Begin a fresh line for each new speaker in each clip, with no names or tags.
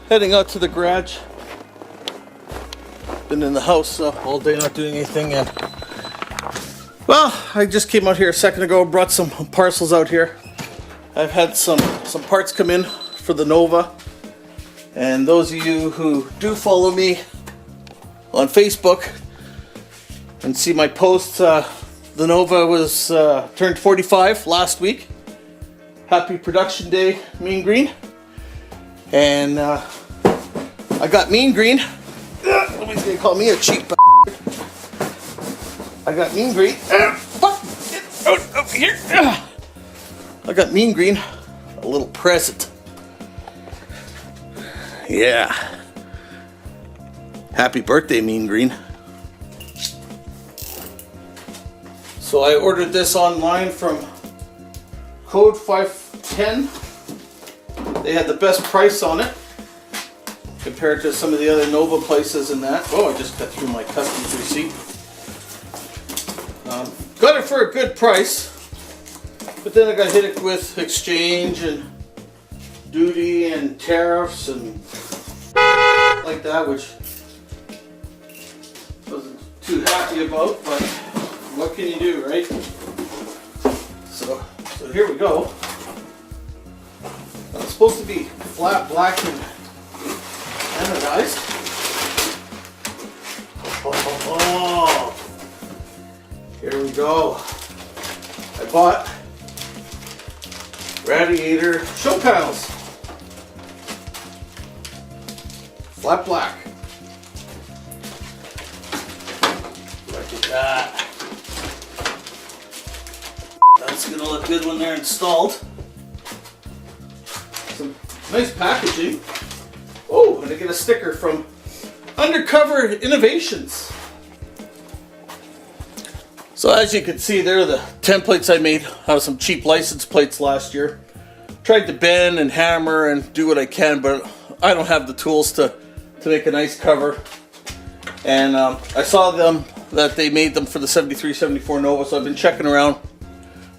Heading out to the garage. Been in the house all day not doing anything yet. Well, I just came out here a second ago, brought some parcels out here. I've had some parts come in for the Nova. And those of you who do follow me on Facebook and see my posts, the Nova was turned 45 last week. Happy production day, Mean Green. And I got Mean Green. Nobody's gonna call me a cheap bastard. I got Mean Green. Fuck! Get out of here! I got Mean Green a little present. Yeah. Happy birthday, Mean Green. So I ordered this online from Code 510. They had the best price on it compared to some of the other Nova places and that. Oh, I just got through my customs receipt. Got it for a good price, but then I got hit it with exchange and duty and tariffs and like that, which wasn't too happy about, but what can you do, right? So here we go. It's supposed to be flat black and anodized. Oh, here we go. I bought radiator show panels. Flat black. Look at that. That's gonna look good when they're installed. Some nice packaging. Oh, and I get a sticker from Undercover Innovations. So as you can see, there are the templates I made out of some cheap license plates last year. Tried to bend and hammer and do what I can, but I don't have the tools to make a nice cover. And I saw them that they made them for the 73, 74 Nova, so I've been checking around.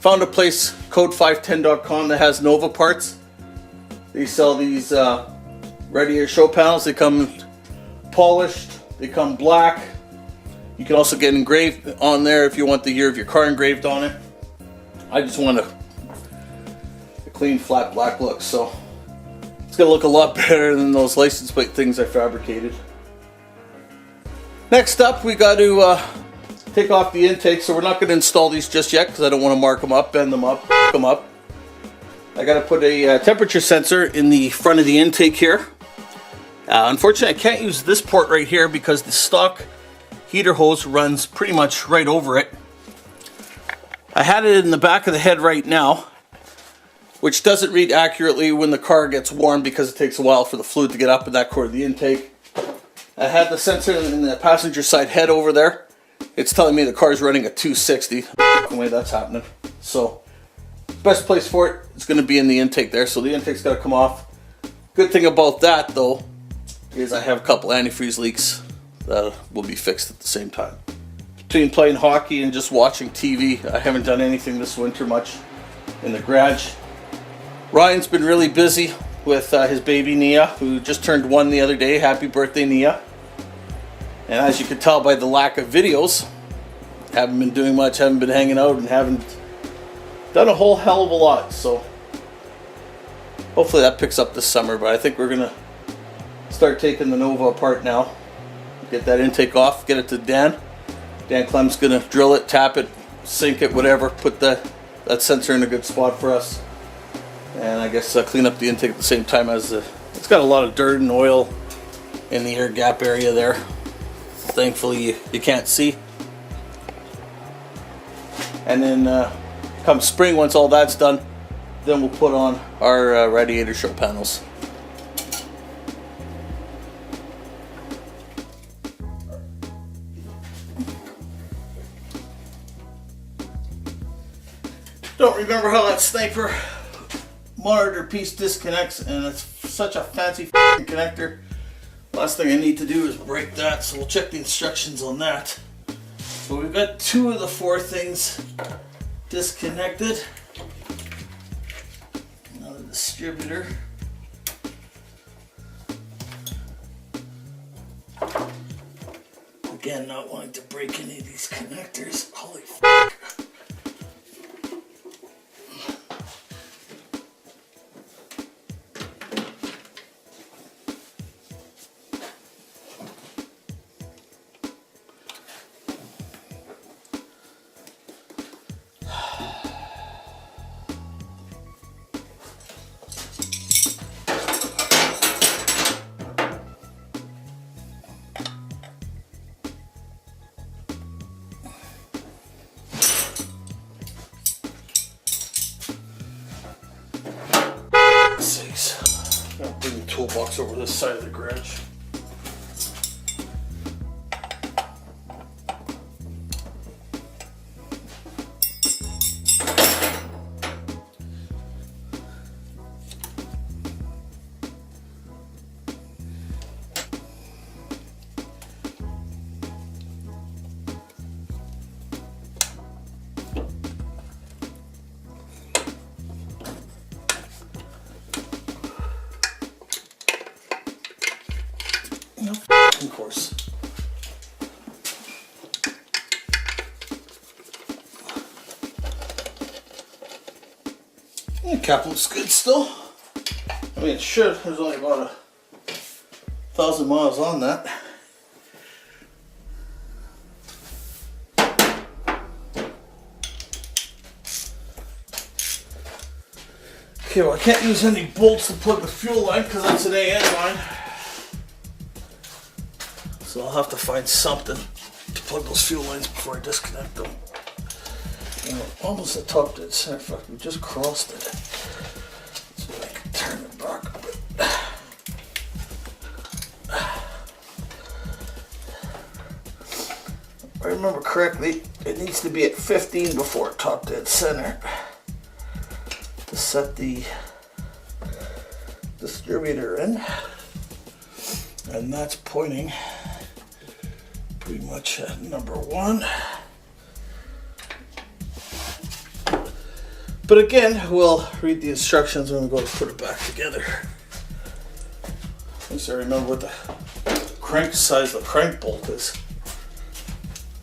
Found a place, code510.com, that has Nova parts. They sell these radiator show panels. They come polished, they come black. You can also get engraved on there if you want the year of your car engraved on it. I just want a clean flat black look, so it's gonna look a lot better than those license plate things I fabricated. Next up, we got to take off the intake, so we're not going to install these just yet because I don't want to mark them up, bend them up, hook them up. I got to put a temperature sensor in the front of the intake here. Unfortunately, I can't use this port right here because the stock heater hose runs pretty much right over it. I had it in the back of the head right now, which doesn't read accurately when the car gets warm because it takes a while for the fluid to get up in that core of the intake. I had the sensor in the passenger side head over there. It's telling me the car's running at 260. The way that's happening. So, best place for it is going to be in the intake there. So the intake's got to come off. Good thing about that though is I have a couple antifreeze leaks that will be fixed at the same time. Between playing hockey and just watching TV, I haven't done anything this winter much in the garage. Ryan's been really busy with his baby Nia, who just turned 1 the other day. Happy birthday, Nia. And as you can tell by the lack of videos, haven't been doing much, haven't been hanging out, and haven't done a whole hell of a lot. So hopefully that picks up this summer, but I think we're going to start taking the Nova apart now. Get that intake off, get it to Dan. Dan Clem's going to drill it, tap it, sink it, whatever, put that sensor in a good spot for us. And I guess clean up the intake at the same time as it's got a lot of dirt and oil in the air gap area there. Thankfully you can't see. And then come spring, once all that's done, then we'll put on our radiator show panels. Don't remember how that sniper monitor piece disconnects, and it's such a fancy connector. Last thing I need to do is break that, so we'll check the instructions on that. So we've got 2 of the 4 things disconnected. Now the distributor. Again, not wanting to break any of these connectors. Holy f***. I'll bring the toolbox over this side of the garage. Of course. The cap looks good still. I mean, it should. There's only about 1,000 miles on that. Okay, well, I can't use any bolts to plug the fuel line because that's an AN line. So I'll have to find something to plug those fuel lines before I disconnect them. You know, almost the top dead center. Fuck, we just crossed it. So I can turn it back a bit. If I remember correctly, it needs to be at 15 before top dead center to set the distributor in. And that's pointing pretty much at number 1. But again, we'll read the instructions when we go to put it back together. At least I remember what the crank size the crank bolt is.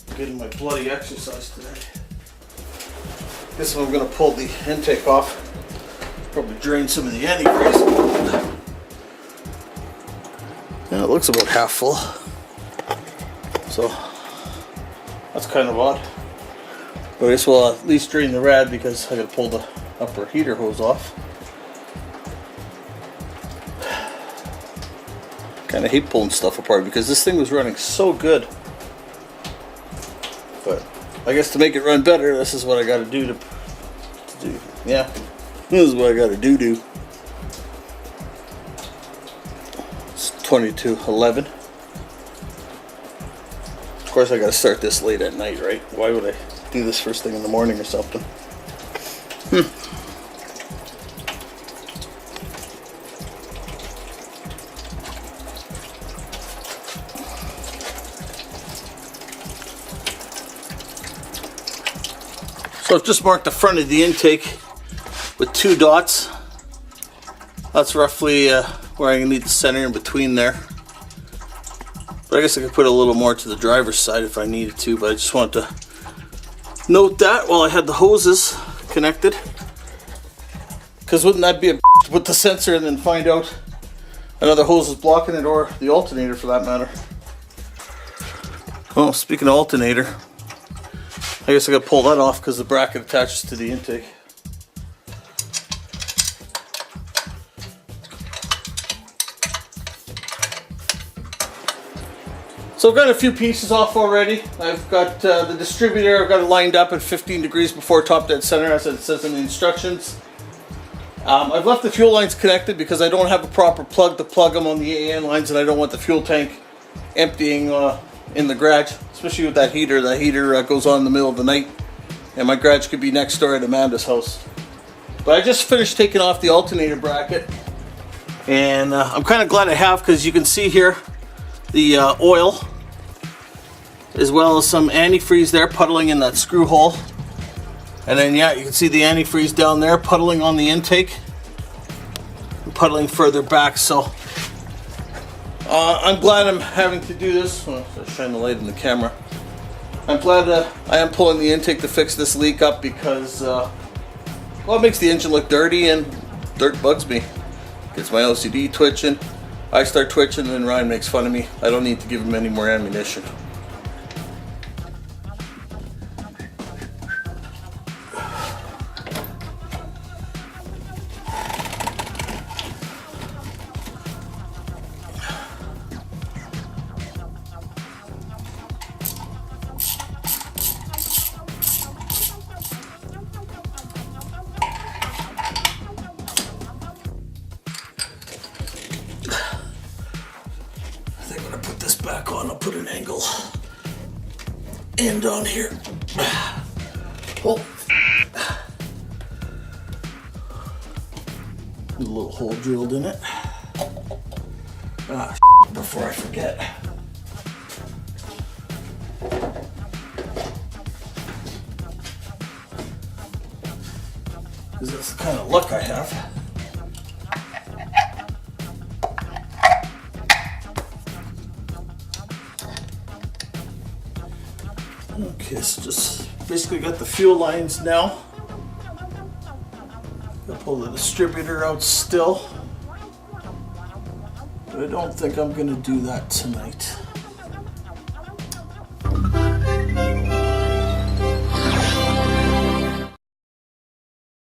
I'm getting my bloody exercise today. This one I'm going to pull the intake off. Probably drain some of the antifreeze. Yeah, it looks about half full. So that's kind of odd. But I guess we'll at least drain the rad because I gotta pull the upper heater hose off. Kinda hate pulling stuff apart because this thing was running so good. But I guess to make it run better, this is what I gotta do to do. Yeah. This is what I gotta do. It's 22:11. Of course I gotta start this late at night, right? Why would I do this first thing in the morning or something? So I've just marked the front of the intake with 2 dots. That's roughly where I need the center in between there. But I guess I could put a little more to the driver's side if I needed to, but I just wanted to note that while I had the hoses connected. Because wouldn't that be a with the sensor and then find out another hose is blocking it, or the alternator for that matter. Oh, speaking of alternator, I guess I gotta pull that off because the bracket attaches to the intake. So I've got a few pieces off already. I've got the distributor, I've got it lined up at 15 degrees before top dead center as it says in the instructions. I've left the fuel lines connected because I don't have a proper plug to plug them on the AN lines, and I don't want the fuel tank emptying in the garage, especially with that heater. That heater goes on in the middle of the night and my garage could be next door at Amanda's house. But I just finished taking off the alternator bracket, and I'm kind of glad I have, because you can see here the oil, as well as some antifreeze there puddling in that screw hole. And then yeah, you can see the antifreeze down there puddling on the intake, and puddling further back. So I'm glad I'm having to do this. Oh, I'll shine the light in the camera. I'm glad I am pulling the intake to fix this leak up, because well, it makes the engine look dirty, and dirt bugs me. Gets my OCD twitching. I start twitching, and then Ryan makes fun of me. I don't need to give him any more ammunition. Back on, I'll put an angle end on here. Oh, a little hole drilled in it. Before I forget. Because that's the kind of luck I have. Okay, so just basically got the fuel lines now. I'll pull the distributor out still, but I don't think I'm going to do that tonight.